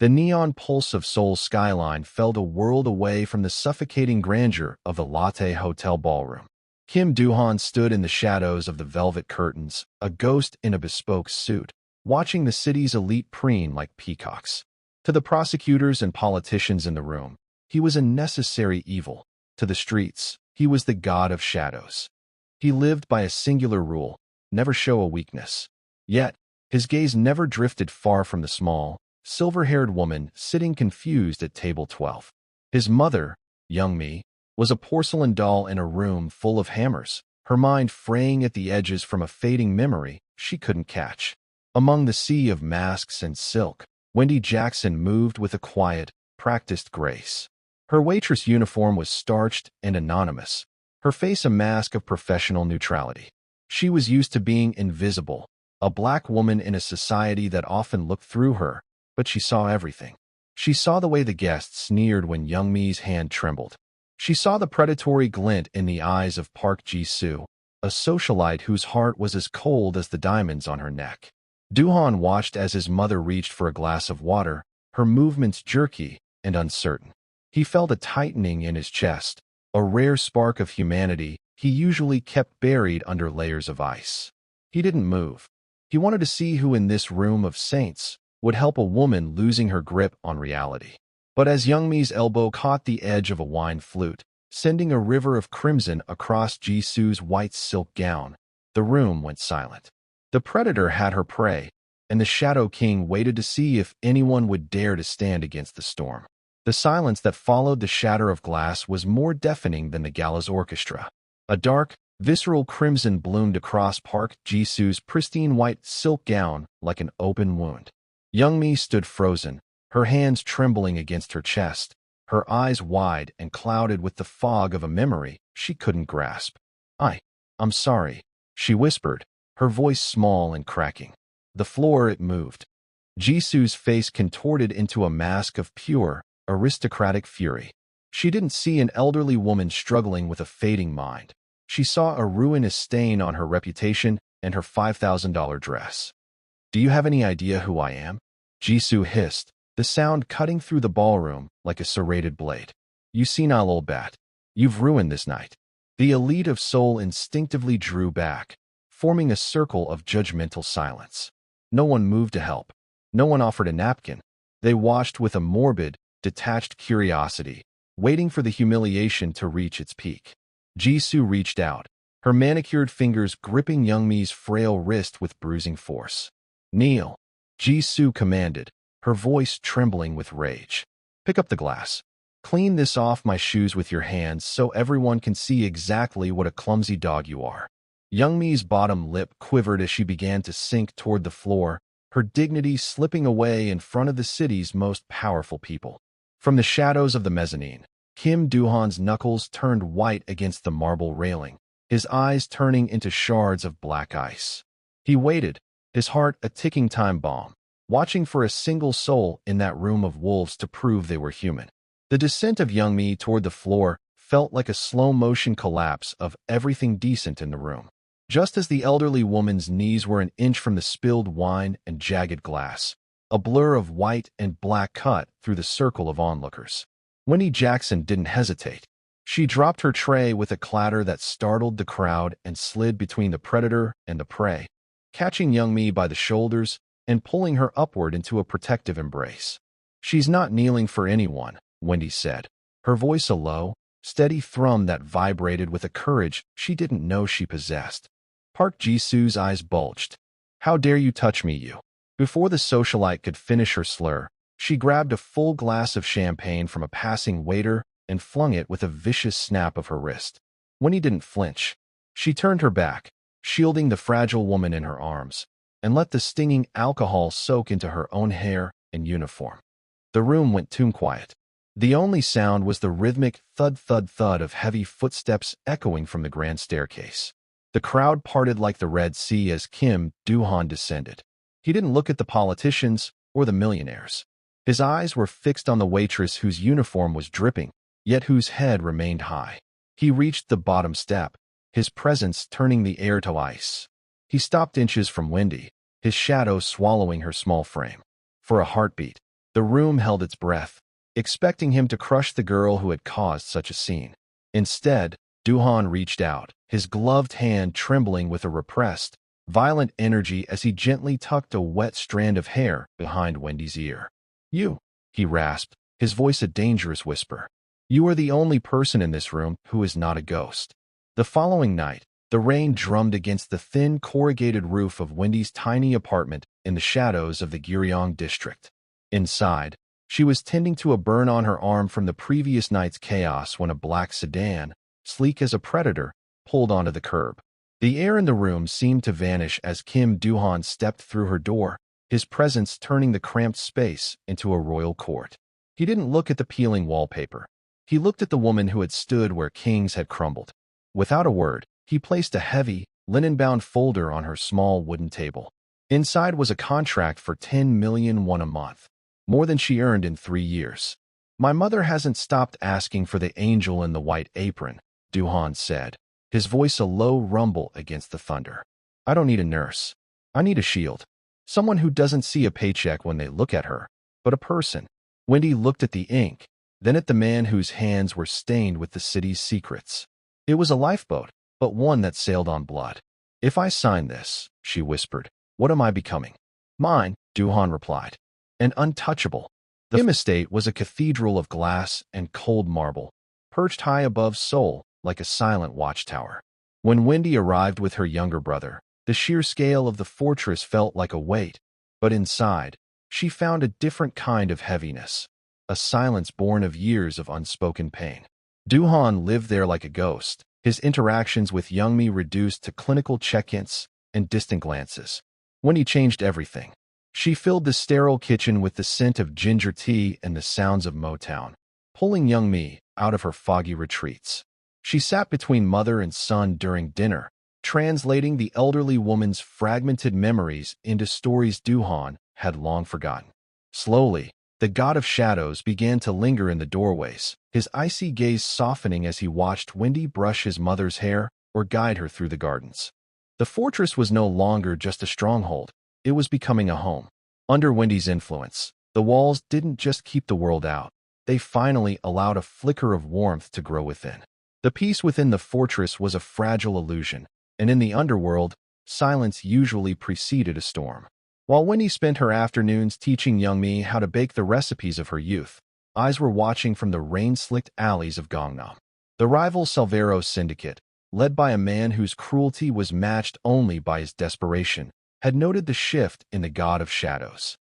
The neon pulse of Seoul's skyline felt a world away from the suffocating grandeur of the Latte Hotel ballroom. Kim Do-han stood in the shadows of the velvet curtains, a ghost in a bespoke suit, watching the city's elite preen like peacocks. To the prosecutors and politicians in the room, he was a necessary evil. To the streets, he was the god of shadows. He lived by a singular rule: never show a weakness. Yet, his gaze never drifted far from the small, silver-haired woman sitting confused at table 12. His mother, Young Mi, was a porcelain doll in a room full of hammers, her mind fraying at the edges from a fading memory she couldn't catch. Among the sea of masks and silk, Wendy Jackson moved with a quiet, practiced grace. Her waitress uniform was starched and anonymous, her face a mask of professional neutrality. She was used to being invisible, a black woman in a society that often looked through her, but she saw everything. She saw the way the guests sneered when Young Mi's hand trembled. She saw the predatory glint in the eyes of Park Ji-soo, a socialite whose heart was as cold as the diamonds on her neck. Do-han watched as his mother reached for a glass of water, her movements jerky and uncertain. He felt a tightening in his chest, a rare spark of humanity he usually kept buried under layers of ice. He didn't move. He wanted to see who in this room of saints would help a woman losing her grip on reality. But as Young Mi's elbow caught the edge of a wine flute, sending a river of crimson across Jisoo's white silk gown, the room went silent. The predator had her prey, and the Shadow King waited to see if anyone would dare to stand against the storm. The silence that followed the shatter of glass was more deafening than the gala's orchestra. A dark, visceral crimson bloomed across Park Ji-soo's pristine white silk gown like an open wound. Young Mi stood frozen, her hands trembling against her chest, her eyes wide and clouded with the fog of a memory she couldn't grasp. I'm sorry," she whispered, her voice small and cracking. The floor it moved. Jisoo's face contorted into a mask of pure, aristocratic fury. She didn't see an elderly woman struggling with a fading mind. She saw a ruinous stain on her reputation and her $5,000 dress. "Do you have any idea who I am?" Jisoo hissed, the sound cutting through the ballroom like a serrated blade. "You senile old bat. You've ruined this night." The elite of Seoul instinctively drew back, forming a circle of judgmental silence. No one moved to help. No one offered a napkin. They watched with a morbid, detached curiosity, waiting for the humiliation to reach its peak. Jisoo reached out, her manicured fingers gripping Young Mi's frail wrist with bruising force. "Kneel," Jisoo commanded, her voice trembling with rage. "Pick up the glass. Clean this off my shoes with your hands so everyone can see exactly what a clumsy dog you are." Young Mi's bottom lip quivered as she began to sink toward the floor, her dignity slipping away in front of the city's most powerful people. From the shadows of the mezzanine, Kim Do-han's knuckles turned white against the marble railing, his eyes turning into shards of black ice. He waited, his heart a ticking time bomb, watching for a single soul in that room of wolves to prove they were human. The descent of Young Mi toward the floor felt like a slow-motion collapse of everything decent in the room. Just as the elderly woman's knees were an inch from the spilled wine and jagged glass, a blur of white and black cut through the circle of onlookers. Wendy Jackson didn't hesitate. She dropped her tray with a clatter that startled the crowd and slid between the predator and the prey, catching Young Mi by the shoulders and pulling her upward into a protective embrace. "She's not kneeling for anyone," Wendy said, her voice a low, steady thrum that vibrated with a courage she didn't know she possessed. Park Ji-soo's eyes bulged. "How dare you touch me, you?" Before the socialite could finish her slur, she grabbed a full glass of champagne from a passing waiter and flung it with a vicious snap of her wrist. Wendy didn't flinch. She turned her back, shielding the fragile woman in her arms, and let the stinging alcohol soak into her own hair and uniform. The room went tomb-quiet. The only sound was the rhythmic thud-thud-thud of heavy footsteps echoing from the grand staircase. The crowd parted like the Red Sea as Kim Do-han descended. He didn't look at the politicians or the millionaires. His eyes were fixed on the waitress whose uniform was dripping, yet whose head remained high. He reached the bottom step, his presence turning the air to ice. He stopped inches from Wendy, his shadow swallowing her small frame. For a heartbeat, The room held its breath, expecting him to crush the girl who had caused such a scene. Instead, Duhan reached out, his gloved hand trembling with a repressed, violent energy as he gently tucked a wet strand of hair behind Wendy's ear. "You," he rasped, his voice a dangerous whisper. "You are the only person in this room who is not a ghost." The following night, the rain drummed against the thin, corrugated roof of Wendy's tiny apartment in the shadows of the Gyeryong district. Inside, she was tending to a burn on her arm from the previous night's chaos when a black sedan, sleek as a predator, pulled onto the curb. The air in the room seemed to vanish as Kim Duhan stepped through her door, his presence turning the cramped space into a royal court. He didn't look at the peeling wallpaper. He looked at the woman who had stood where kings had crumbled. Without a word, he placed a heavy, linen-bound folder on her small wooden table. Inside was a contract for 10 million won a month, more than she earned in 3 years. "My mother hasn't stopped asking for the angel in the white apron," Duhan said, his voice a low rumble against the thunder. "I don't need a nurse. I need a shield. Someone who doesn't see a paycheck when they look at her, but a person." Wendy looked at the ink, then at the man whose hands were stained with the city's secrets. It was a lifeboat, but one that sailed on blood. "If I sign this," she whispered, "what am I becoming?" "Mine," Duhan replied. "An untouchable." The Kim estate was a cathedral of glass and cold marble, perched high above Seoul like a silent watchtower. When Wendy arrived with her younger brother, the sheer scale of the fortress felt like a weight, but inside, she found a different kind of heaviness, a silence born of years of unspoken pain. Duhan lived there like a ghost, his interactions with Youngmi reduced to clinical check-ins and distant glances. When he changed everything, she filled the sterile kitchen with the scent of ginger tea and the sounds of Motown, pulling Youngmi out of her foggy retreats. She sat between mother and son during dinner, translating the elderly woman's fragmented memories into stories Duhan had long forgotten. Slowly, the god of shadows began to linger in the doorways, his icy gaze softening as he watched Wendy brush his mother's hair or guide her through the gardens. The fortress was no longer just a stronghold, it was becoming a home. Under Wendy's influence, the walls didn't just keep the world out, they finally allowed a flicker of warmth to grow within. The peace within the fortress was a fragile illusion, and in the underworld, silence usually preceded a storm. While Wendy spent her afternoons teaching Youngmi how to bake the recipes of her youth, eyes were watching from the rain-slicked alleys of Gangnam. The rival Salvero syndicate, led by a man whose cruelty was matched only by his desperation, had noted the shift in the god of shadows.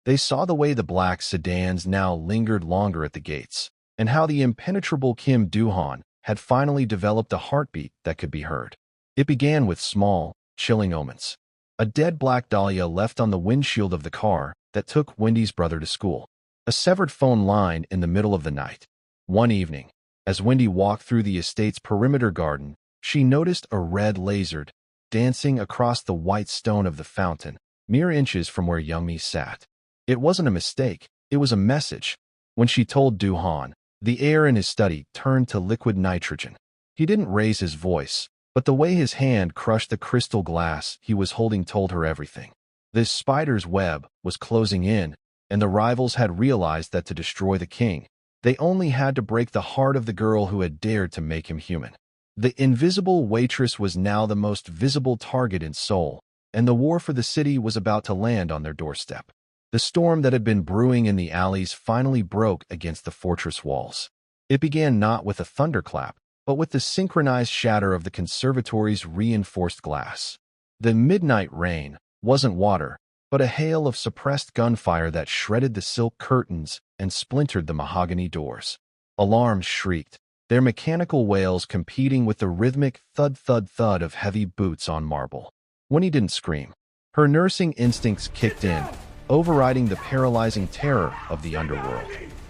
They saw the way the black sedans now lingered longer at the gates, and how the impenetrable Kim Duhan had finally developed a heartbeat that could be heard. It began with small, chilling omens. A dead black dahlia left on the windshield of the car that took Wendy's brother to school. A severed phone line in the middle of the night. One evening, as Wendy walked through the estate's perimeter garden, she noticed a red lizard dancing across the white stone of the fountain, mere inches from where Youngmi sat. It wasn't a mistake, it was a message. When she told Duhan, the air in his study turned to liquid nitrogen. He didn't raise his voice, but the way his hand crushed the crystal glass he was holding told her everything. This spider's web was closing in, and the rivals had realized that to destroy the king, they only had to break the heart of the girl who had dared to make him human. The invisible waitress was now the most visible target in Seoul, and the war for the city was about to land on their doorstep. The storm that had been brewing in the alleys finally broke against the fortress walls. It began not with a thunderclap, but with the synchronized shatter of the conservatory's reinforced glass. The midnight rain wasn't water, but a hail of suppressed gunfire that shredded the silk curtains and splintered the mahogany doors. Alarms shrieked, their mechanical wails competing with the rhythmic thud-thud-thud of heavy boots on marble. Winnie didn't scream. Her nursing instincts kicked in, overriding the paralyzing terror of the underworld.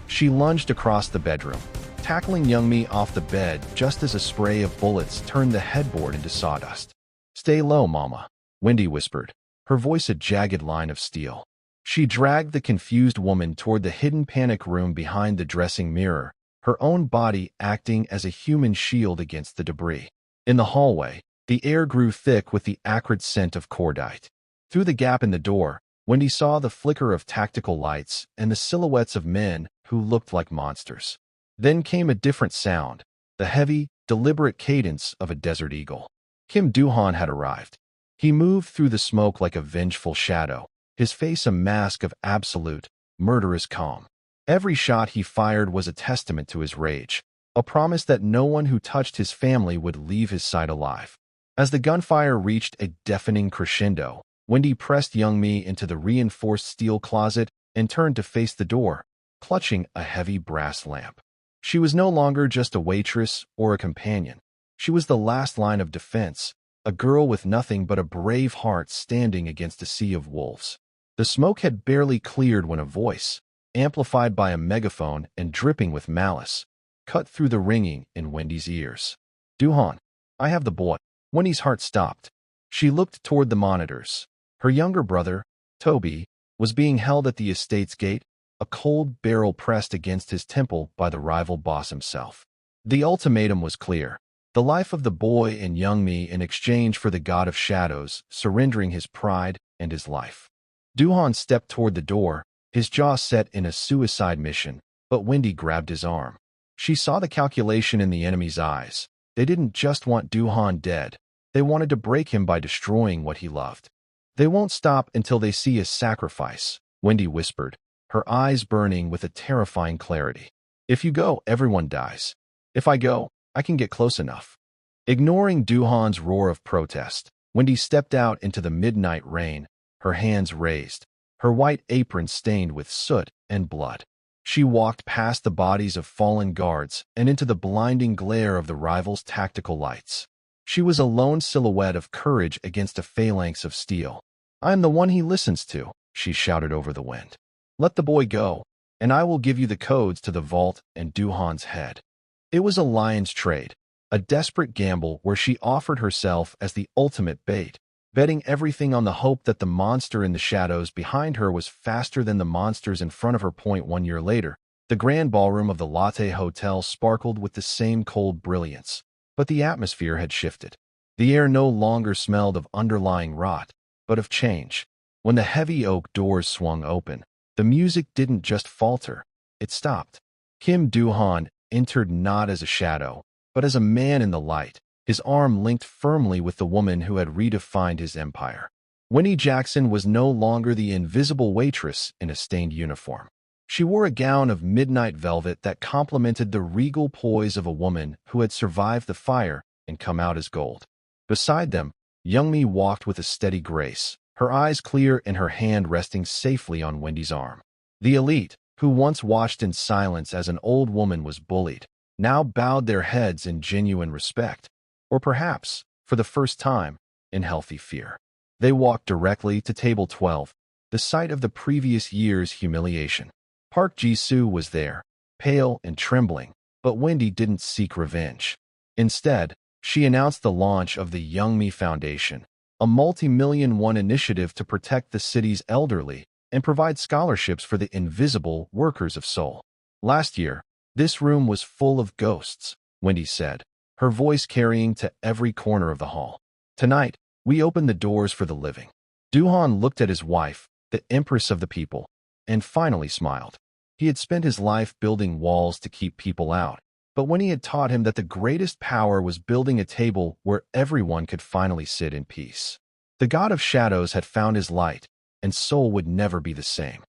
She lunged across the bedroom, tackling Youngmi off the bed just as a spray of bullets turned the headboard into sawdust. "Stay low, Mama," Wendy whispered, her voice a jagged line of steel. She dragged the confused woman toward the hidden panic room behind the dressing mirror, her own body acting as a human shield against the debris. In the hallway, the air grew thick with the acrid scent of cordite. Through the gap in the door, Wendy saw the flicker of tactical lights and the silhouettes of men who looked like monsters. Then came a different sound, the heavy, deliberate cadence of a desert eagle. Kim Do-han had arrived. He moved through the smoke like a vengeful shadow, his face a mask of absolute, murderous calm. Every shot he fired was a testament to his rage, a promise that no one who touched his family would leave his side alive. As the gunfire reached a deafening crescendo, Wendy pressed Young-mi into the reinforced steel closet and turned to face the door, clutching a heavy brass lamp. She was no longer just a waitress or a companion. She was the last line of defense, a girl with nothing but a brave heart standing against a sea of wolves. The smoke had barely cleared when a voice, amplified by a megaphone and dripping with malice, cut through the ringing in Wendy's ears. "Do-han, I have the boy." Wendy's heart stopped. She looked toward the monitors. Her younger brother, Toby, was being held at the estate's gate, a cold barrel pressed against his temple by the rival boss himself. The ultimatum was clear: the life of the boy and Young-mi in exchange for the god of shadows, surrendering his pride and his life. Do-han stepped toward the door, his jaw set in a suicide mission, but Wendy grabbed his arm. She saw the calculation in the enemy's eyes. They didn't just want Do-han dead. They wanted to break him by destroying what he loved. "They won't stop until they see his sacrifice," Wendy whispered, her eyes burning with a terrifying clarity. "If you go, everyone dies. If I go, I can get close enough." Ignoring Do-han's roar of protest, Wendy stepped out into the midnight rain, her hands raised, her white apron stained with soot and blood. She walked past the bodies of fallen guards and into the blinding glare of the rivals' tactical lights. She was a lone silhouette of courage against a phalanx of steel. "I am the one he listens to," she shouted over the wind. "Let the boy go, and I will give you the codes to the vault and Do-han's head." It was a lion's trade, a desperate gamble where she offered herself as the ultimate bait, betting everything on the hope that the monster in the shadows behind her was faster than the monsters in front of her. 1 year later, the grand ballroom of the Latte Hotel sparkled with the same cold brilliance, but the atmosphere had shifted. The air no longer smelled of underlying rot, but of change. When the heavy oak doors swung open, the music didn't just falter, it stopped. Kim Do-han entered not as a shadow, but as a man in the light, his arm linked firmly with the woman who had redefined his empire. Winnie Jackson was no longer the invisible waitress in a stained uniform. She wore a gown of midnight velvet that complemented the regal poise of a woman who had survived the fire and come out as gold. Beside them, Young-mi walked with a steady grace, her eyes clear and her hand resting safely on Wendy's arm. The elite, who once watched in silence as an old woman was bullied, now bowed their heads in genuine respect, or perhaps, for the first time, in healthy fear. They walked directly to table 12, the site of the previous year's humiliation. Park Ji-soo was there, pale and trembling, but Wendy didn't seek revenge. Instead, she announced the launch of the Young-mi Foundation, a multi-million-won initiative to protect the city's elderly and provide scholarships for the invisible workers of Seoul. "Last year, this room was full of ghosts," Wendy said, her voice carrying to every corner of the hall. "Tonight, we open the doors for the living." Do-han looked at his wife, the empress of the people, and finally smiled. He had spent his life building walls to keep people out, but when he had taught him that the greatest power was building a table where everyone could finally sit in peace. The god of shadows had found his light, and Seoul would never be the same.